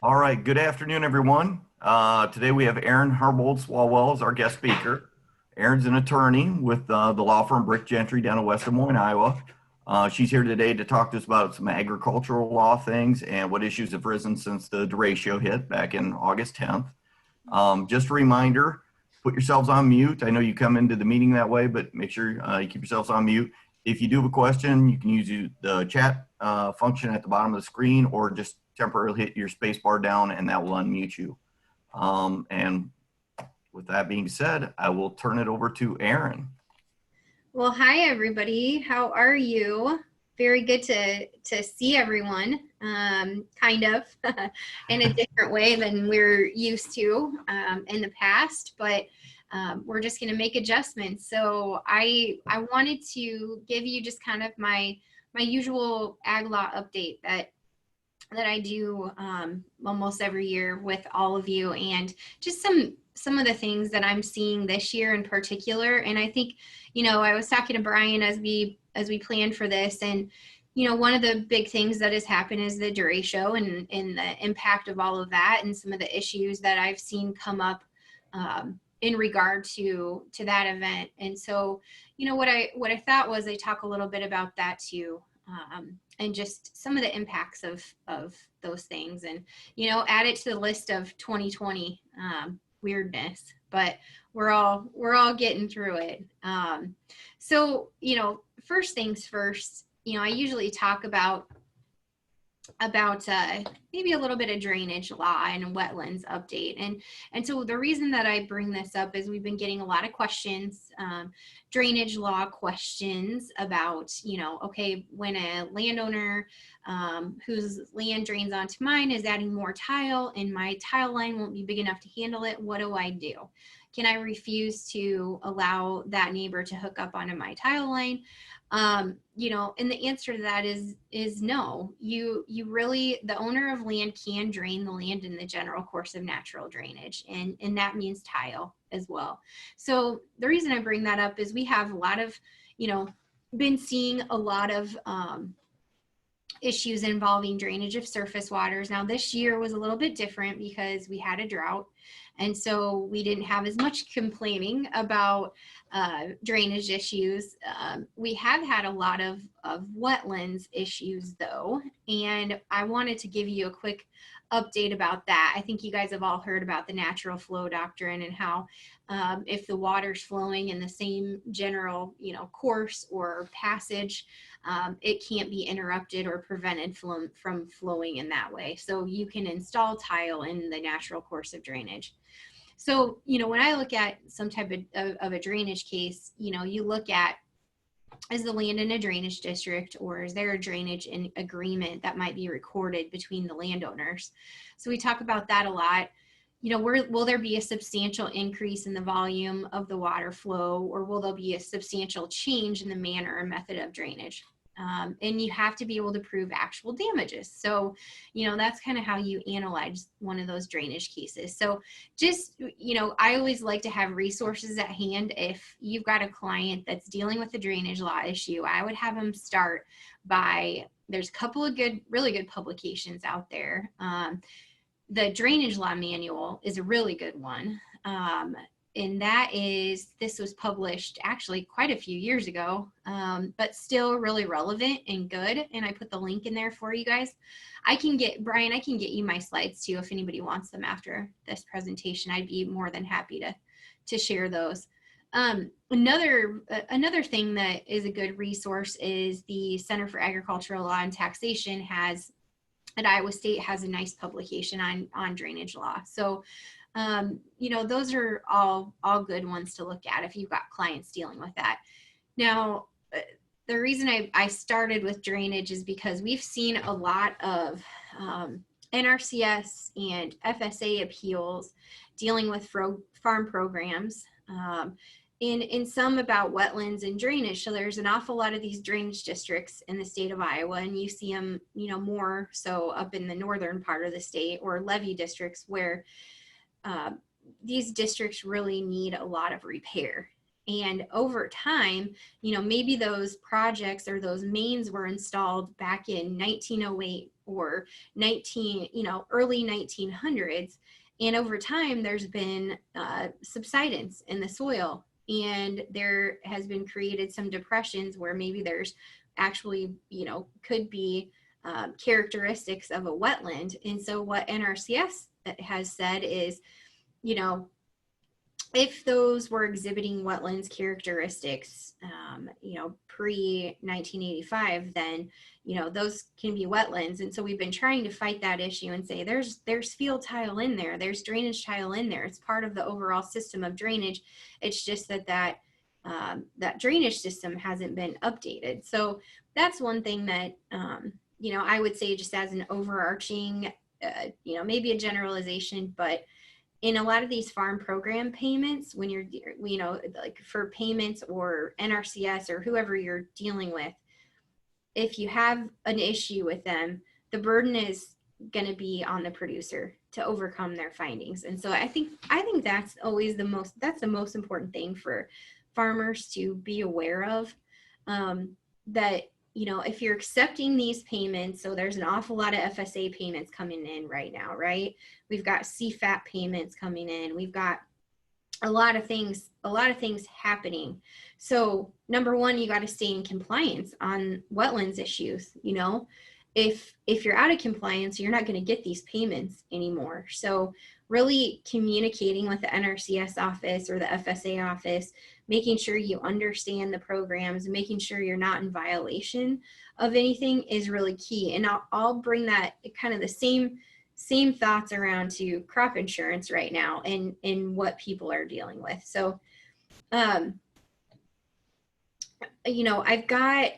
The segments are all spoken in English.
All right, good afternoon, everyone. Today we have Erin Herbold-Swalwell as our guest speaker. Erin's an attorney with the law firm Brick Gentry down in West Des Moines, Iowa. She's here today to talk to us about some agricultural law things and what issues have risen since the derecho hit back in August 10th. Just a reminder, put yourselves on mute. I know you come into the meeting that way, but make sure you keep yourselves on mute. If you do have a question, you can use the chat function at the bottom of the screen, or just temporarily hit your space bar down and that will unmute you. And with that being said, I will turn it over to Erin. Well, hi everybody. How are you? Very good to see everyone, kind of in a different way than we're used to in the past, but we're just going to make adjustments. So I wanted to give you just kind of my usual ag law update that I do almost every year with all of you, and just some of the things that I'm seeing this year in particular. And I think, you know, I was talking to Brian as we planned for this, and you know, one of the big things that has happened is the derecho and the impact of all of that, and some of the issues that I've seen come up in regard to that event. And so, you know, what I thought was I talk a little bit about that too. And just some of the impacts of those things, and you know, add it to the list of 2020 weirdness, but we're all getting through it. So you know, first things first, you know, I usually talk about maybe a little bit of drainage law and wetlands update. And so the reason that I bring this up is we've been getting a lot of questions, drainage law questions about, you know, okay, when a landowner whose land drains onto mine is adding more tile and my tile line won't be big enough to handle it, what do I do? Can I refuse to allow that neighbor to hook up onto my tile line? You know, and the answer to that is no. You really, the owner of land can drain the land in the general course of natural drainage, and that means tile as well. So the reason I bring that up is we have a lot of, you know, been seeing a lot of issues involving drainage of surface waters. Now this year was a little bit different because we had a drought, and so we didn't have as much complaining about drainage issues. We have had a lot of wetlands issues though, and I wanted to give you a quick update about that. I think you guys have all heard about the natural flow doctrine and how if the water's flowing in the same general, you know, course or passage, it can't be interrupted or prevented from flowing in that way. So you can install tile in the natural course of drainage. So, you know, when I look at some type of a drainage case, you know, you look at, is the land in a drainage district, or is there a drainage agreement that might be recorded between the landowners? So we talk about that a lot. You know, will there be a substantial increase in the volume of the water flow, or will there be a substantial change in the manner or method of drainage? And you have to be able to prove actual damages. So, you know, that's kind of how you analyze one of those drainage cases. So just, you know, I always like to have resources at hand. If you've got a client that's dealing with a drainage law issue, I would have them start by, there's a couple of really good publications out there. The Drainage Law Manual is a really good one. And this was published actually quite a few years ago, but still really relevant and good. And I put the link in there for you guys. Brian, I can get you my slides too if anybody wants them after this presentation. I'd be more than happy to share those. Another thing that is a good resource is the Center for Agricultural Law and Taxation at Iowa State has a nice publication on drainage law. So you know, those are all good ones to look at if you've got clients dealing with that. Now, the reason I started with drainage is because we've seen a lot of NRCS and FSA appeals dealing with farm programs, and some about wetlands and drainage. So there's an awful lot of these drainage districts in the state of Iowa, and you see them, you know, more so up in the northern part of the state, or levee districts where these districts really need a lot of repair. And over time, maybe those projects or those mains were installed back in 1908 or early 1900s. And over time, there's been subsidence in the soil, and there has been created some depressions where maybe there's actually, could be characteristics of a wetland. And so what NRCS has said is, you know, if those were exhibiting wetlands characteristics, pre 1985, then, those can be wetlands. And so we've been trying to fight that issue and say there's field tile in there, there's drainage tile in there. It's part of the overall system of drainage. It's just that drainage system hasn't been updated. So that's one thing that, I would say, just as an overarching, maybe a generalization, but in a lot of these farm program payments, when you're, like for payments or NRCS or whoever you're dealing with, if you have an issue with them, the burden is going to be on the producer to overcome their findings. And so I think that's always that's the most important thing for farmers to be aware of, that, if you're accepting these payments, so there's an awful lot of FSA payments coming in right now, right? We've got CFAP payments coming in. We've got a lot of things happening. So number one, you got to stay in compliance on wetlands issues. If you're out of compliance, you're not going to get these payments anymore. So really communicating with the NRCS office or the FSA office, making sure you understand the programs, making sure you're not in violation of anything is really key. And I'll bring that kind of the same thoughts around to crop insurance right now and what people are dealing with. So, I've got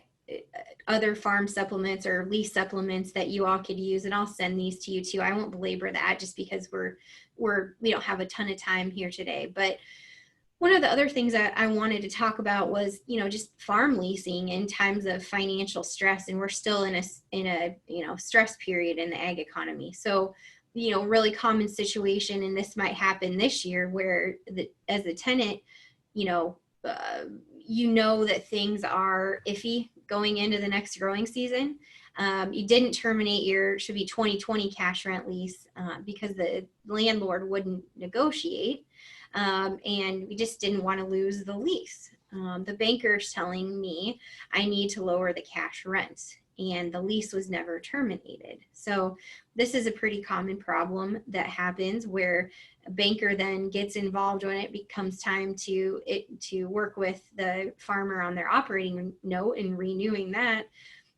other farm supplements or lease supplements that you all could use, and I'll send these to you too. I won't belabor that just because we don't have a ton of time here today. But one of the other things that I wanted to talk about was, just farm leasing in times of financial stress, and we're still in a stress period in the ag economy. So, really common situation, and this might happen this year, where as a tenant, that things are iffy going into the next growing season. You didn't terminate your should be 2020 cash rent lease because the landlord wouldn't negotiate. And we just didn't want to lose the lease. The banker's telling me I need to lower the cash rent, and the lease was never terminated. So this is a pretty common problem that happens, where a banker then gets involved when it becomes time to work with the farmer on their operating note and renewing that.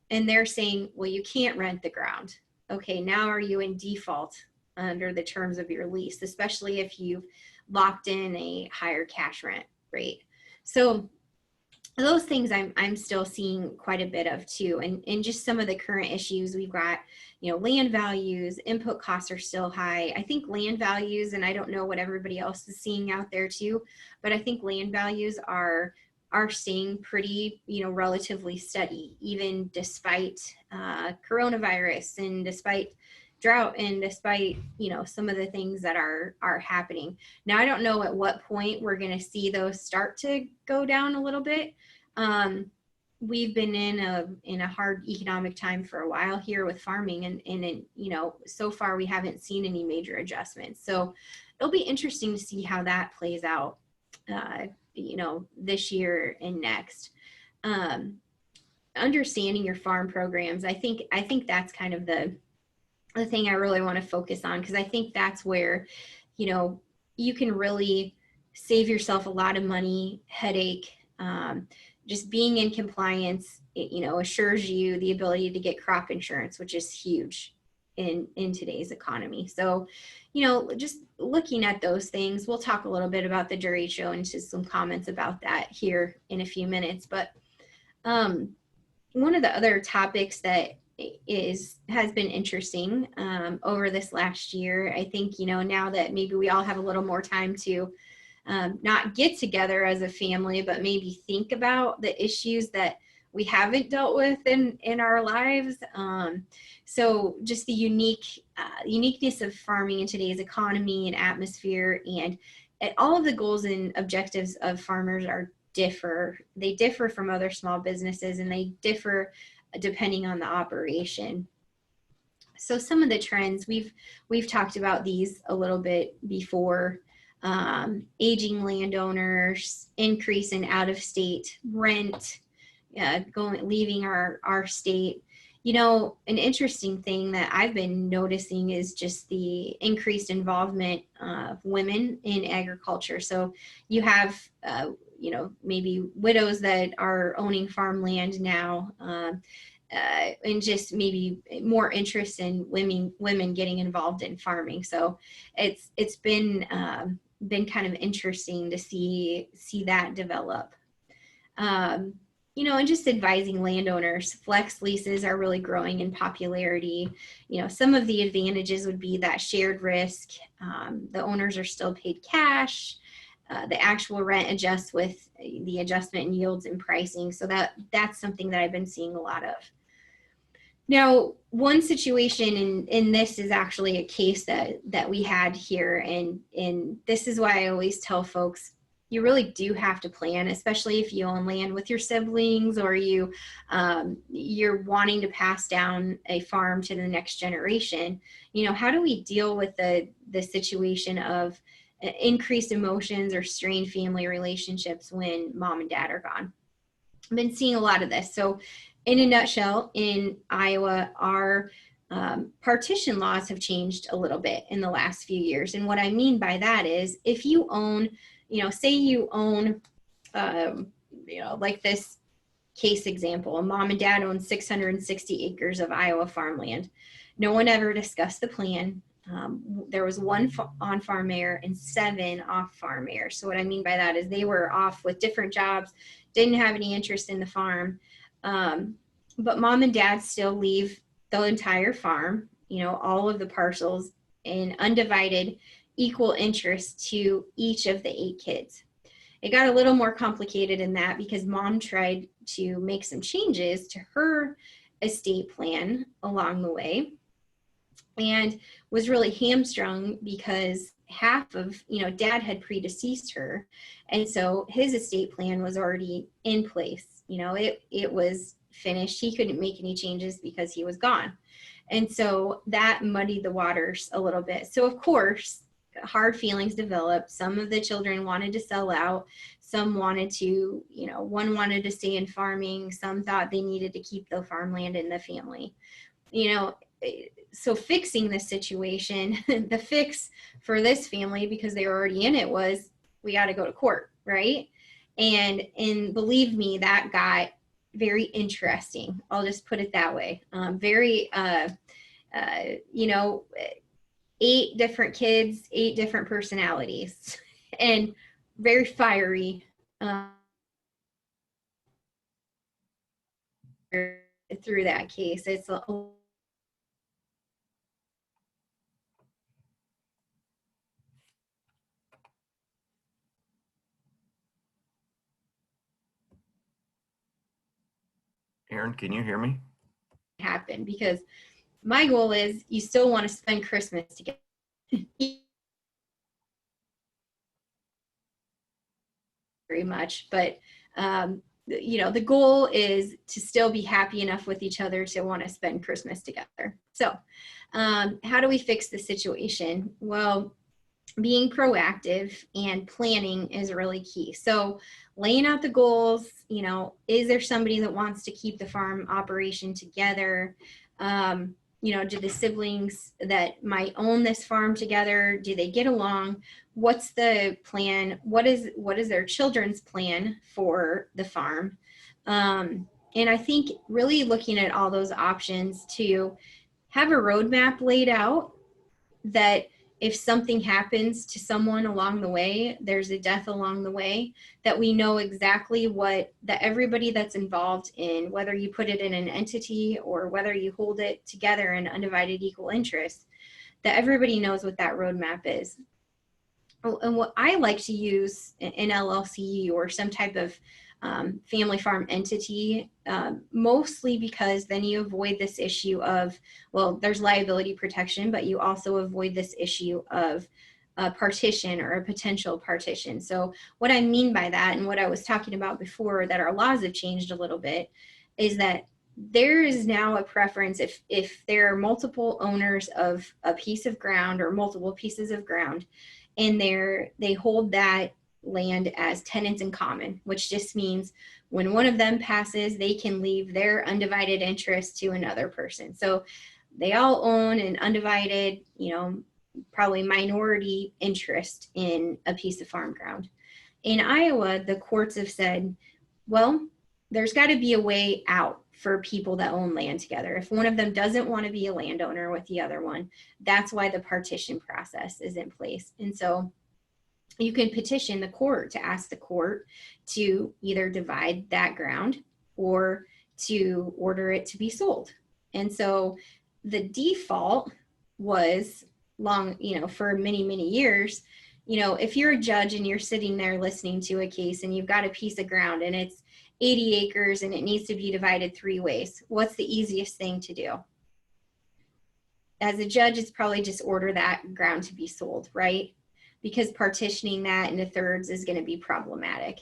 And they're saying, well, you can't rent the ground. Okay, now are you in default under the terms of your lease, especially if you've locked in a higher cash rent rate? So those things I'm still seeing quite a bit of too. And just some of the current issues we've got, land values, input costs are still high. I think land values, and I don't know what everybody else is seeing out there too, but I think land values are staying pretty, relatively steady, even despite coronavirus and despite drought and despite, some of the things that are happening. Now, I don't know at what point we're going to see those start to go down a little bit. We've been in a hard economic time for a while here with farming, and so far we haven't seen any major adjustments. So it'll be interesting to see how that plays out, this year and next. Understanding your farm programs, I think that's kind of the thing I really want to focus on, because I think that's where, you can really save yourself a lot of money, headache. Just being in compliance, assures you the ability to get crop insurance, which is huge in today's economy. So, just looking at those things, we'll talk a little bit about the derecho and just some comments about that here in a few minutes. But one of the other topics that has been interesting over this last year, I think, now that maybe we all have a little more time to not get together as a family, but maybe think about the issues that we haven't dealt with in our lives. So just the uniqueness of farming in today's economy and atmosphere, and all of the goals and objectives of farmers are differ. They differ from other small businesses, and they differ depending on the operation. So some of the trends, we've talked about these a little bit before. Aging landowners, increase in out-of-state rent, leaving our state. You know, an interesting thing that I've been noticing is just the increased involvement of women in agriculture. So you have, you know, maybe widows that are owning farmland now, and just maybe more interest in women getting involved in farming. So it's been kind of interesting to see that develop. You know, and just advising landowners, flex leases are really growing in popularity. You know, some of the advantages would be that shared risk. The owners are still paid cash. The actual rent adjusts with the adjustment in yields and pricing. So that's something that I've been seeing a lot of. Now, one situation, and this is actually a case that we had here, and this is why I always tell folks, you really do have to plan, especially if you own land with your siblings, or you're wanting to pass down a farm to the next generation. You know, how do we deal with the situation of increased emotions or strained family relationships when mom and dad are gone? I've been seeing a lot of this. So in a nutshell, in Iowa, our partition laws have changed a little bit in the last few years. And what I mean by that is, if you own, you know, say you own, you know, like this case example, a mom and dad own 660 acres of Iowa farmland. No one ever discussed the plan. There was one on-farm heir and 7 off-farm heirs. So what I mean by that is they were off with different jobs, didn't have any interest in the farm. But mom and dad still leave the entire farm, you know, all of the parcels, in undivided equal interest to each of the 8 kids. It got a little more complicated in that because mom tried to make some changes to her estate plan along the way, and was really hamstrung because half of, you know, dad had predeceased her, and so his estate plan was already in place. You know, it was finished. He couldn't make any changes because he was gone. And so that muddied the waters a little bit. So of course, hard feelings developed. Some of the children wanted to sell out. Some wanted to, you know, one wanted to stay in farming. Some thought they needed to keep the farmland in the family. You know, so fixing this situation, the fix for this family, because they were already in it, was we got to go to court, right? And believe me, that got very interesting. I'll just put it that way. Very, you know, 8 different kids, 8 different personalities, and very fiery through that case. It's Erin, can you hear me? happen, because my goal is you still want to spend Christmas together. Very much, but you know, the goal is to still be happy enough with each other to want to spend Christmas together. So how do we fix the situation? Well, being proactive and planning is really key. So laying out the goals, you know, is there somebody that wants to keep the farm operation together? You know, do the siblings that might own this farm together, do they get along? What's the plan? What is their children's plan for the farm? And I think really looking at all those options to have a roadmap laid out, that if something happens to someone along the way, there's a death along the way, that we know exactly that everybody that's involved in, whether you put it in an entity or whether you hold it together in undivided equal interest, that everybody knows what that roadmap is. And what I like to use, an LLC or some type of family farm entity, mostly because then you avoid this issue of, well, there's liability protection, but you also avoid this issue of a partition or a potential partition. So what I mean by that, and what I was talking about before, that our laws have changed a little bit, is that there is now a preference if there are multiple owners of a piece of ground or multiple pieces of ground, and they hold that land as tenants in common, which just means when one of them passes, they can leave their undivided interest to another person. So they all own an undivided, probably minority interest in a piece of farm ground. In Iowa, the courts have said, well, there's got to be a way out for people that own land together. If one of them doesn't want to be a landowner with the other one, that's why the partition process is in place. And so you can petition the court to ask the court to either divide that ground or to order it to be sold. And so the default was long, for many, many years, if you're a judge and you're sitting there listening to a case and you've got a piece of ground and it's 80 acres and it needs to be divided 3 ways, what's the easiest thing to do? As a judge, it's probably just order that ground to be sold, right? Because partitioning that into thirds is going to be problematic.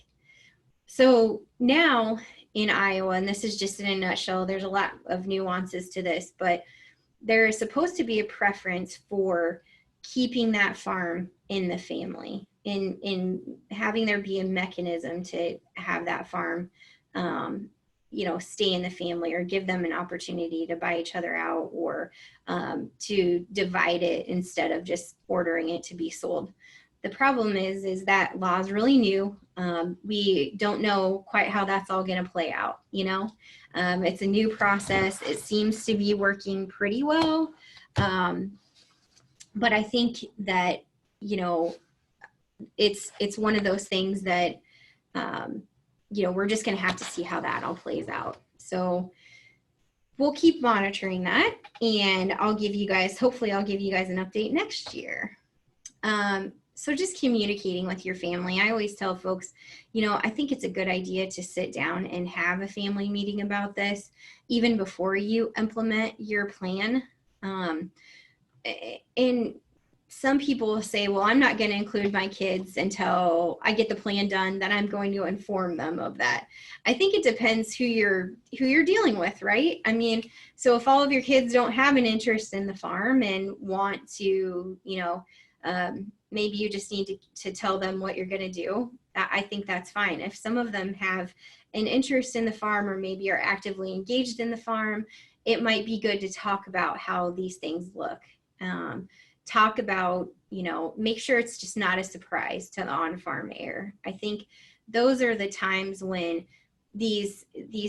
So now in Iowa, and this is just in a nutshell, there's a lot of nuances to this, but there is supposed to be a preference for keeping that farm in the family, in having there be a mechanism to have that farm, stay in the family, or give them an opportunity to buy each other out, or to divide it instead of just ordering it to be sold. The problem is that law is really new. We don't know quite how that's all going to play out. It's a new process. It seems to be working pretty well. But I think that, it's one of those things that, we're just going to have to see how that all plays out. So we'll keep monitoring that, and hopefully I'll give you guys an update next year. So just communicating with your family. I always tell folks, I think it's a good idea to sit down and have a family meeting about this, even before you implement your plan. And some people say, well, I'm not going to include my kids until I get the plan done, then I'm going to inform them of that. I think it depends who you're dealing with, right? I mean, so if all of your kids don't have an interest in the farm and want to, maybe you just need to tell them what you're going to do. I think that's fine. If some of them have an interest in the farm, or maybe are actively engaged in the farm, it might be good to talk about how these things look. Talk about, make sure it's just not a surprise to the on-farm heir. I think those are the times when these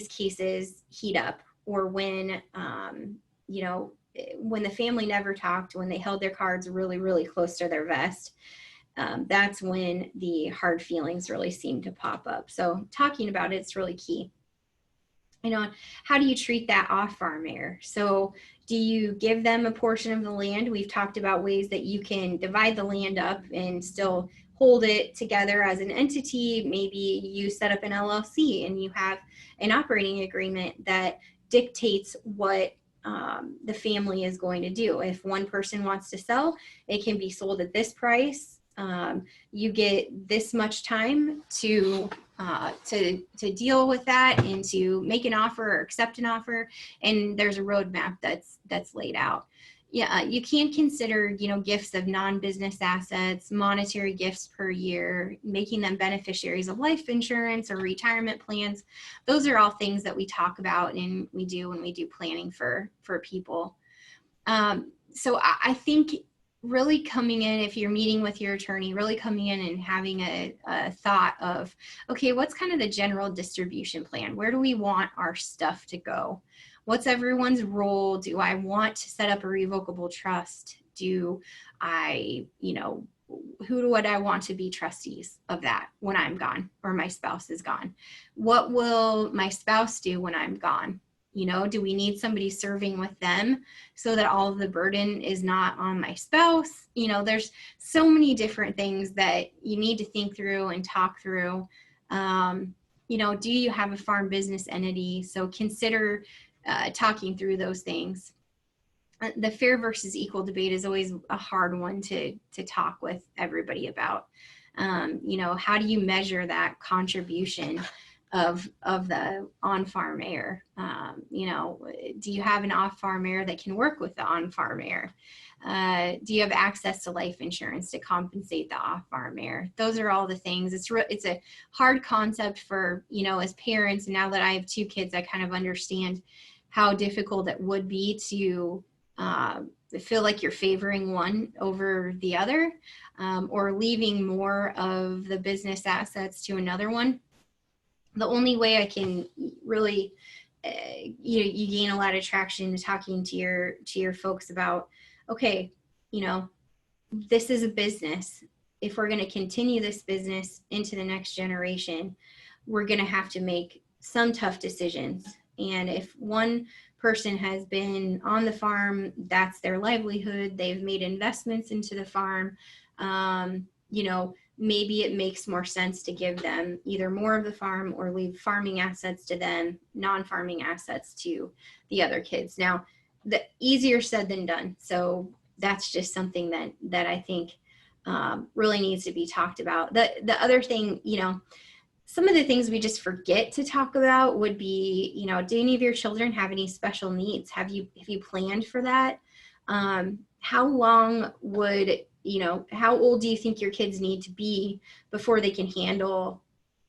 cases heat up, or when, when the family never talked, when they held their cards really, really close to their vest. That's when the hard feelings really seem to pop up. So talking about it's really key. How do you treat that off-farm heir? So do you give them a portion of the land? We've talked about ways that you can divide the land up and still hold it together as an entity. Maybe you set up an LLC and you have an operating agreement that dictates what the family is going to do. If one person wants to sell, it can be sold at this price. You get this much time to deal with that and to make an offer or accept an offer. And there's a roadmap that's laid out. Yeah, you can consider, gifts of non-business assets, monetary gifts per year, making them beneficiaries of life insurance or retirement plans. Those are all things that we talk about and we do when we do planning for people. So I think really coming in, if you're meeting with your attorney, really coming in and having a thought of, okay, what's kind of the general distribution plan? Where do we want our stuff to go? What's everyone's role? Do I want to set up a revocable trust? Do I, who would I want to be trustees of that when I'm gone or my spouse is gone? What will my spouse do when I'm gone? Do we need somebody serving with them so that all of the burden is not on my spouse? There's so many different things that you need to think through and talk through. Do you have a farm business entity? So consider talking through those things. the fair versus equal debate is always a hard one to talk with everybody about. How do you measure that contribution of the on-farm heir? Do you have an off-farm heir that can work with the on-farm heir? Do you have access to life insurance to compensate the off-farm heir? Those are all the things. It's a hard concept for, as parents. And now that I have 2 kids, I kind of understand how difficult it would be to feel like you're favoring one over the other, or leaving more of the business assets to another one. The only way I can really, you gain a lot of traction to talking to your folks about, okay, this is a business. If we're going to continue this business into the next generation, we're going to have to make some tough decisions. And if one person has been on the farm, that's their livelihood, they've made investments into the farm, maybe it makes more sense to give them either more of the farm or leave farming assets to them, non-farming assets to the other kids. Now, the easier said than done. So that's just something that I think really needs to be talked about. The other thing, some of the things we just forget to talk about would be, do any of your children have any special needs? Have you planned for that? How long would, how old do you think your kids need to be before they can handle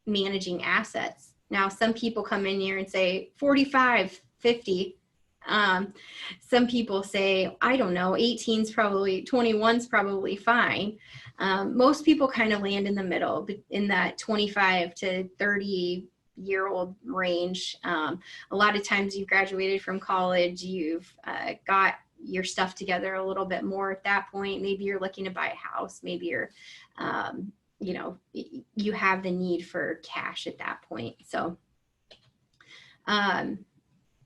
managing assets? Now, some people come in here and say 45, 50. Some people say, I don't know, 18's probably, 21's probably fine. Most people kind of land in the middle, in that 25 to 30-year-old range. A lot of times you've graduated from college, you've got your stuff together a little bit more at that point. Maybe you're looking to buy a house. Maybe you're, you have the need for cash at that point. So,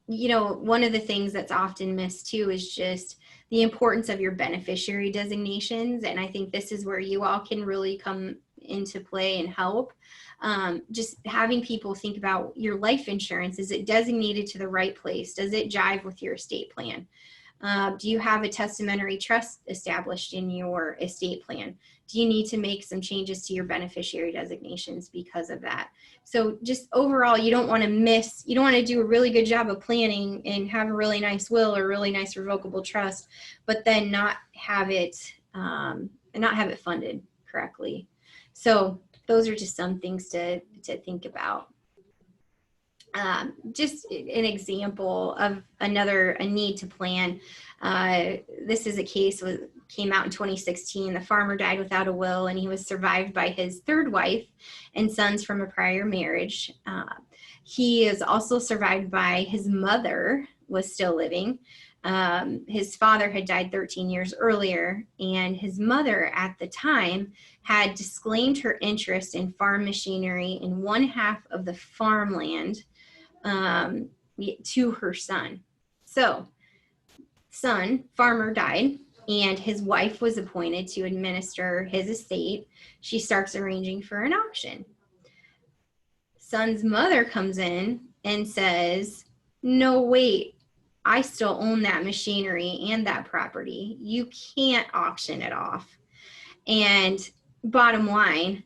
one of the things that's often missed too is just the importance of your beneficiary designations. And I think this is where you all can really come into play and help. Just having people think about your life insurance. Is it designated to the right place? Does it jive with your estate plan? Do you have a testamentary trust established in your estate plan? Do you need to make some changes to your beneficiary designations because of that? So just overall, you don't want to do a really good job of planning and have a really nice will or really nice revocable trust, but then not have it funded correctly. So those are just some things to think about. Just an example of a need to plan. This is a case came out in 2016. The farmer died without a will, and he was survived by his 3rd wife and sons from a prior marriage. He is also survived by his mother, was still living. His father had died 13 years earlier, and his mother at the time had disclaimed her interest in farm machinery in 1/2 of the farmland to her son. So, farmer died, and his wife was appointed to administer his estate. She starts arranging for an auction. Son's mother comes in and says, no, wait, I still own that machinery and that property. You can't auction it off. And bottom line,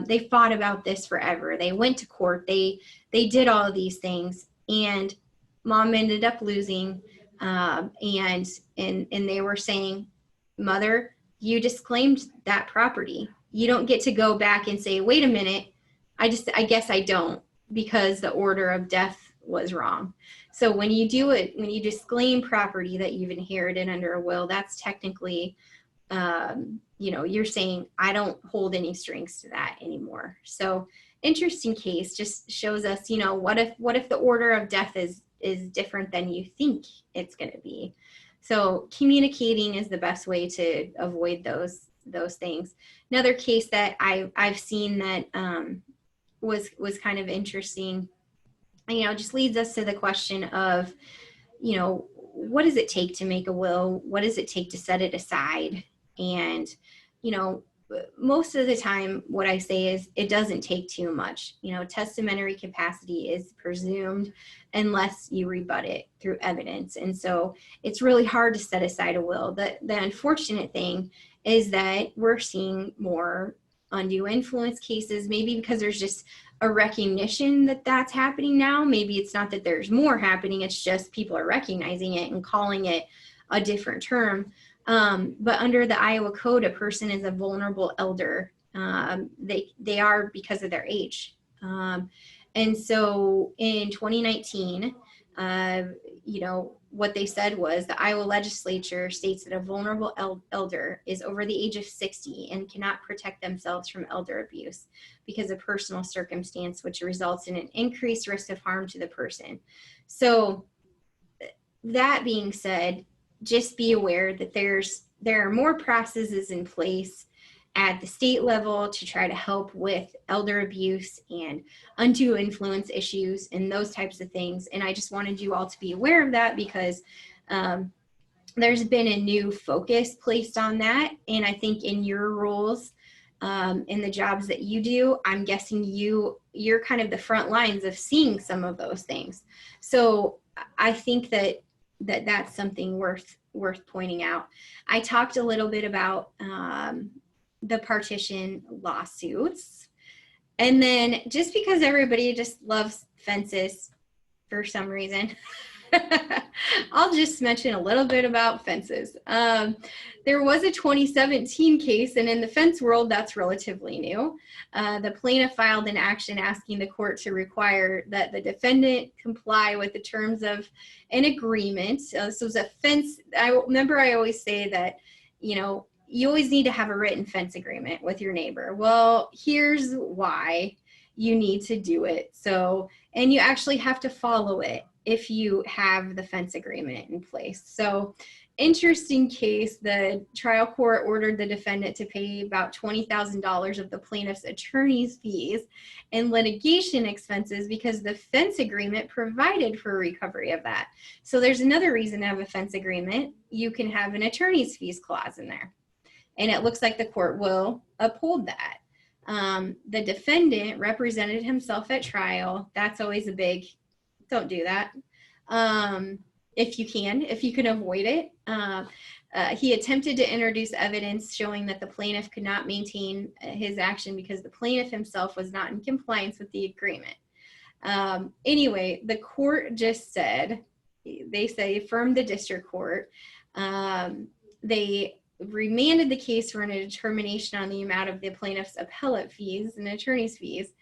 they fought about this forever. They went to court. They did all of these things, and mom ended up losing. And they were saying, mother, you disclaimed that property. You don't get to go back and say, wait a minute, I guess I don't, because the order of death was wrong. So when you disclaim property that you've inherited under a will, that's technically, you're saying, I don't hold any strings to that anymore. So interesting case, just shows us, what if the order of death is different than you think it's going to be. So communicating is the best way to avoid those things. Another case that I've seen that was kind of interesting, just leads us to the question of, what does it take to make a will? What does it take to set it aside? And, most of the time what I say is it doesn't take too much. You know, testamentary capacity is presumed unless you rebut it through evidence. And so it's really hard to set aside a will. The unfortunate thing is that we're seeing more undue influence cases, maybe because there's just a recognition that that's happening now. Maybe it's not that there's more happening, it's just people are recognizing it and calling it a different term. But under the Iowa Code, a person is a vulnerable elder. They are because of their age. And so in 2019, you know, what they said was the Iowa legislature states that a vulnerable elder is over the age of 60 and cannot protect themselves from elder abuse because of personal circumstance, which results in an increased risk of harm to the person. So that being said, just be aware that there are more processes in place at the state level to try to help with elder abuse and undue influence issues and those types of things. And I just wanted you all to be aware of that because there's been a new focus placed on that. And I think in your roles, in the jobs that you do, I'm guessing you're kind of the front lines of seeing some of those things. So I think that's something worth pointing out. I talked a little bit about the partition lawsuits. And then just because everybody just loves fences for some reason, I'll just mention a little bit about fences. There was a 2017 case, and in the fence world, that's relatively new. The plaintiff filed an action asking the court to require that the defendant comply with the terms of an agreement. This was a fence. I remember I always say that, you know, you always need to have a written fence agreement with your neighbor. Well, here's why you need to do it. So, and you actually have to follow it if you have the fence agreement in place. So, interesting case, the trial court ordered the defendant to pay about $20,000 of the plaintiff's attorney's fees and litigation expenses because the fence agreement provided for recovery of that. So there's another reason to have a fence agreement. You can have an attorney's fees clause in there. And it looks like the court will uphold that. The defendant represented himself at trial. That's always a big, don't do that. If you can avoid it. He attempted to introduce evidence showing that the plaintiff could not maintain his action because the plaintiff himself was not in compliance with the agreement. Anyway, the court just said, they affirmed the district court. They remanded the case for a determination on the amount of the plaintiff's appellate fees and attorney's fees.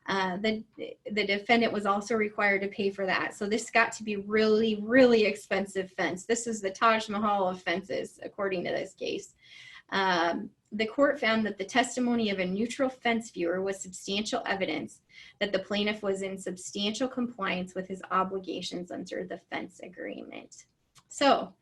The defendant was also required to pay for that. So this got to be really, really expensive fence. This is the Taj Mahal of fences, according to this case. The court found that the testimony of a neutral fence viewer was substantial evidence that the plaintiff was in substantial compliance with his obligations under the fence agreement. So,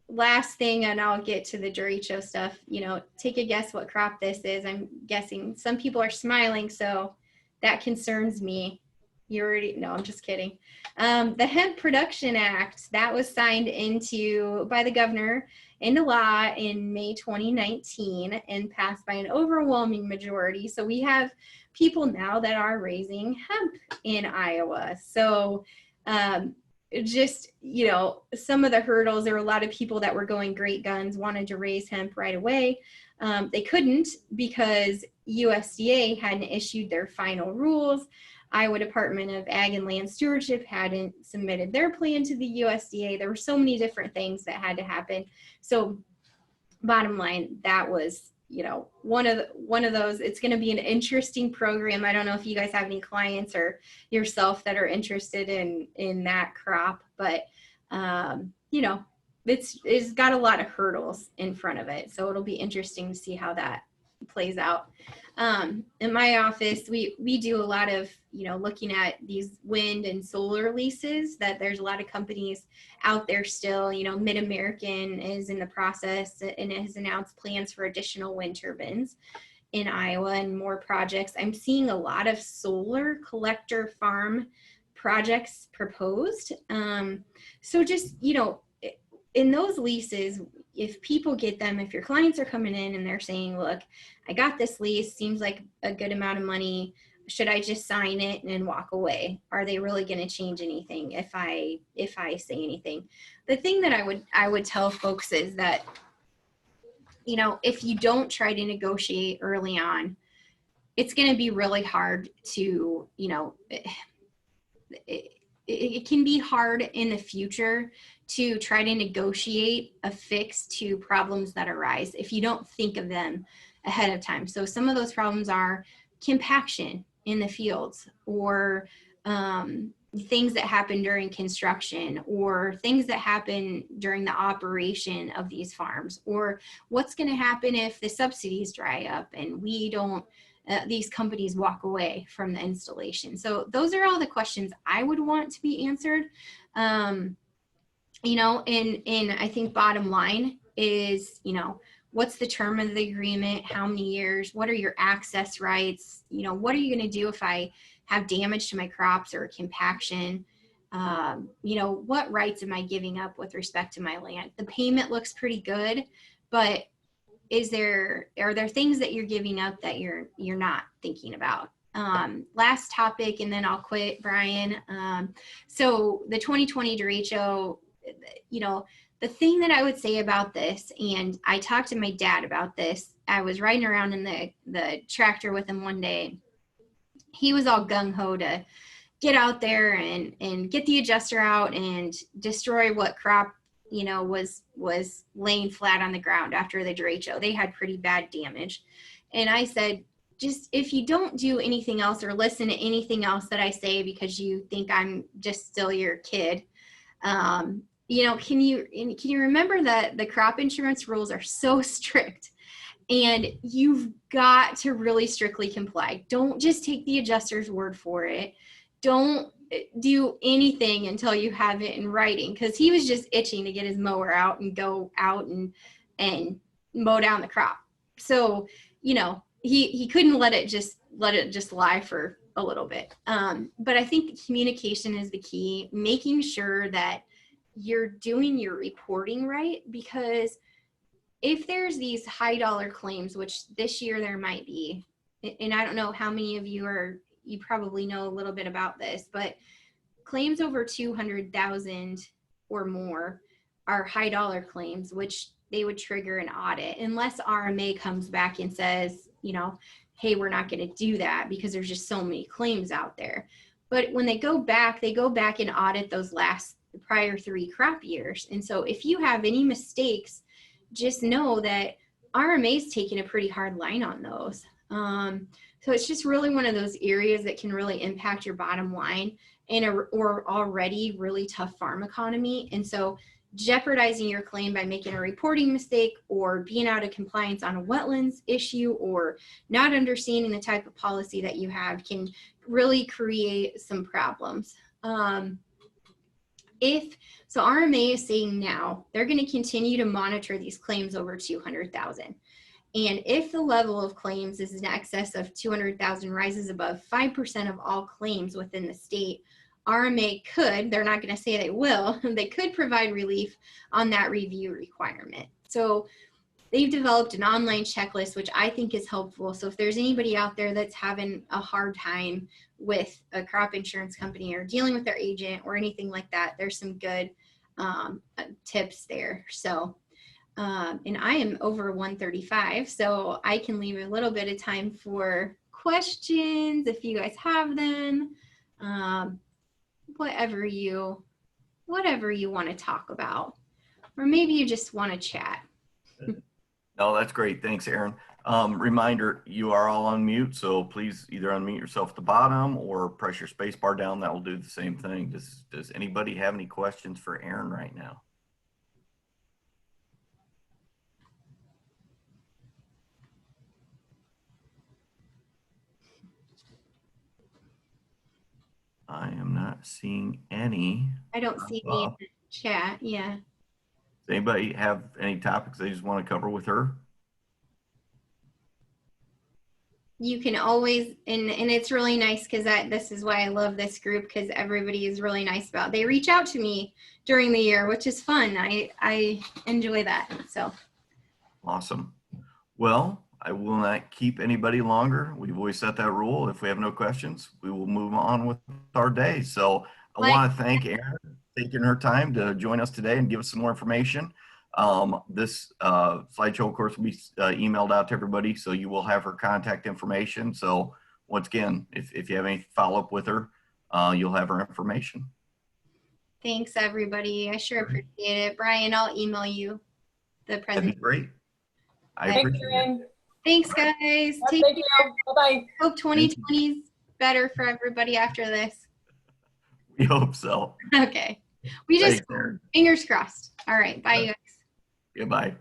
last thing, and I'll get to the derecho stuff, you know, take a guess what crop this is. I'm guessing some people are smiling, so that concerns me. You already, no, I'm just kidding. The Hemp Production Act, that was signed by the governor into law in May 2019 and passed by an overwhelming majority. So we have people now that are raising hemp in Iowa. So, just, you know, some of the hurdles, there were a lot of people that were going great guns, wanted to raise hemp right away. They couldn't because USDA hadn't issued their final rules. Iowa Department of Ag and Land Stewardship hadn't submitted their plan to the USDA. There were so many different things that had to happen. So bottom line, that was, you know, one of those. It's going to be an interesting program. I don't know if you guys have any clients or yourself that are interested in that crop, but you know, it's got a lot of hurdles in front of it. So it'll be interesting to see how that plays out. In my office, we do a lot of, you know, looking at these wind and solar leases, that there's a lot of companies out there still. You know, Mid-American is in the process and has announced plans for additional wind turbines in Iowa and more projects. I'm seeing a lot of solar collector farm projects proposed. So just, you know, in those leases, if people get them, if your clients are coming in and they're saying, look, I got this lease, seems like a good amount of money, should I just sign it and walk away? Are they really going to change anything if I say anything? The thing that I would tell folks is that, you know, if you don't try to negotiate early on, it's going to be really hard to, you know, it can be hard in the future to try to negotiate a fix to problems that arise if you don't think of them ahead of time. So some of those problems are compaction in the fields, or things that happen during construction, or things that happen during the operation of these farms, or what's going to happen if the subsidies dry up and we don't these companies walk away from the installation. So those are all the questions I would want to be answered. You know, and I think bottom line is, you know, what's the term of the agreement? How many years? What are your access rights? You know, what are you going to do if I have damage to my crops or compaction? You know, what rights am I giving up with respect to my land? The payment looks pretty good, but are there things that you're giving up that you're not thinking about? Last topic, and then I'll quit, Brian. So the 2020 derecho, you know, the thing that I would say about this, and I talked to my dad about this, I was riding around in the tractor with him one day. He was all gung-ho to get out there and get the adjuster out and destroy what crop, you know, was laying flat on the ground after the derecho. They had pretty bad damage. And I said, just, if you don't do anything else or listen to anything else that I say because you think I'm just still your kid, you know, can you remember that the crop insurance rules are so strict, and you've got to really strictly comply. Don't just take the adjuster's word for it. Don't do anything until you have it in writing, because he was just itching to get his mower out and go out and mow down the crop. So, you know, he couldn't let it just lie for a little bit. But I think communication is the key, making sure that you're doing your reporting right, because if there's these high dollar claims, which this year there might be, and I don't know how many of you probably know a little bit about this, but claims over 200,000 or more are high dollar claims, which they would trigger an audit unless RMA comes back and says, you know, hey, we're not going to do that because there's just so many claims out there. But when they go back and audit those prior 3 crop years. And so if you have any mistakes, just know that RMA's taking a pretty hard line on those. So it's just really one of those areas that can really impact your bottom line in or already really tough farm economy. And so jeopardizing your claim by making a reporting mistake or being out of compliance on a wetlands issue or not understanding the type of policy that you have can really create some problems. So RMA is saying now they're going to continue to monitor these claims over 200,000. And if the level of claims is in excess of 200,000, rises above 5% of all claims within the state, RMA could, they're not going to say they will, they could provide relief on that review requirement. So they've developed an online checklist, which I think is helpful. So if there's anybody out there that's having a hard time with a crop insurance company or dealing with their agent or anything like that, there's some good tips there. So, and I am over 135, so I can leave a little bit of time for questions if you guys have them. Whatever you want to talk about, or maybe you just want to chat. No, that's great. Thanks, Erin. Reminder, you are all on mute, so please either unmute yourself at the bottom or press your space bar down. That will do the same thing. Does anybody have any questions for Erin right now? I am not seeing any. I don't see any in the chat. Yeah. Does anybody have any topics they just want to cover with her? you can always, and it's really nice because this is why I love this group, because everybody is really nice about, they reach out to me during the year, which is fun. I enjoy that. So Awesome. Well, I will not keep anybody longer. We've always set that rule. If we have no questions, we will move on with our day. So I like, want to thank Erin for taking her time to join us today and give us some more information. This slideshow, of course, will be emailed out to everybody, so you will have her contact information. So once again, if you have any follow-up with her, you'll have her information. thanks everybody. I sure appreciate it. Brian, I'll email you the That'd be presentation. great. I Thanks, appreciate it. Thanks, guys. Take Thank care. you. Bye-bye. Hope 2020 is better for everybody after this. We hope so. Okay. We just, Thanks, Erin. fingers crossed. All right. Bye, you guys. Goodbye.